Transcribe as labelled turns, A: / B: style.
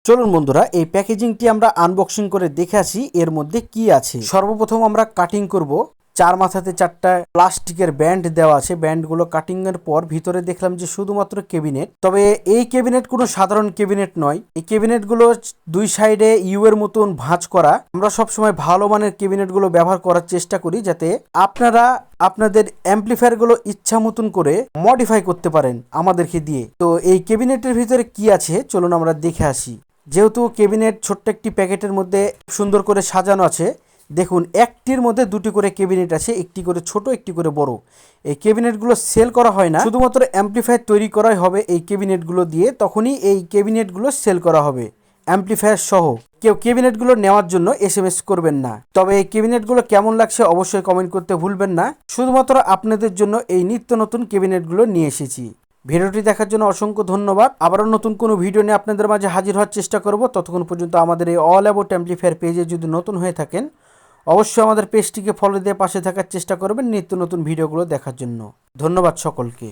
A: চলুন বন্ধুরা এই প্যাকেজিংটি আমরা আনবক্সিং করে দেখে আসি এর মধ্যে কি আছে। সর্বপ্রথম আমরা কাটিং করব। চার মাথাতে চারটা প্লাস্টিকের ব্যান্ড দেওয়া আছে। ব্যান্ডগুলো কাটিং এর পর ভিতরে দেখলাম যে শুধুমাত্র ক্যাবিনেট। তবে এই ক্যাবিনেট কোনো সাধারণ ক্যাবিনেট নয়। এই ক্যাবিনেটগুলো দুই সাইডে ইউ এর মতন ভাঁজ করা। আমরা সবসময় ভালো মানের ক্যাবিনেটগুলো ব্যবহার করার চেষ্টা করি যাতে আপনারা আপনাদের অ্যাম্পলিফায়ারগুলো ইচ্ছা মতন করে মডিফাই করতে পারেন আমাদেরকে দিয়ে। তো এই ক্যাবিনেটের ভিতরে কি আছে চলুন আমরা দেখে আসি। যেহেতু ক্যাবিনেট ছোট্ট একটি প্যাকেটের মধ্যে সুন্দর করে সাজানো আছে, দেখুন একটির মধ্যে দুটি করে ক্যাবিনেট আছে, একটি করে ছোট একটি করে বড়। এই ক্যাবিনেটগুলো সেল করা হয় না, শুধুমাত্র অ্যাম্পলিফায়ার তৈরি করাই হবে এই ক্যাবিনেটগুলো দিয়ে, তখনই এই ক্যাবিনেটগুলো সেল করা হবে অ্যাম্পলিফায়ার সহ। কেউ ক্যাবিনেটগুলো নেওয়ার জন্য এসএমএস করবেন না। তবে এই ক্যাবিনেটগুলো কেমন লাগছে অবশ্যই কমেন্ট করতে ভুলবেন না। শুধুমাত্র আপনাদের জন্য এই নিত্য নতুন ক্যাবিনেটগুলো নিয়ে এসেছি। ভিডিওটি দেখার জন্য অসংখ্য ধন্যবাদ। আবারও নতুন কোনো ভিডিও নিয়ে আপনাদের মাঝে হাজির হওয়ার চেষ্টা করব। ততক্ষণ পর্যন্ত আমাদের এই অল অ্যাবাউট অ্যাম্পলিফায়ার পেজে যদি নতুন হয়ে থাকেন অবশ্যই আমাদের পেজটিকে ফলো দিয়ে পাশে থাকার চেষ্টা করবেন নিত্য নতুন ভিডিওগুলো দেখার জন্য। ধন্যবাদ সকলকে।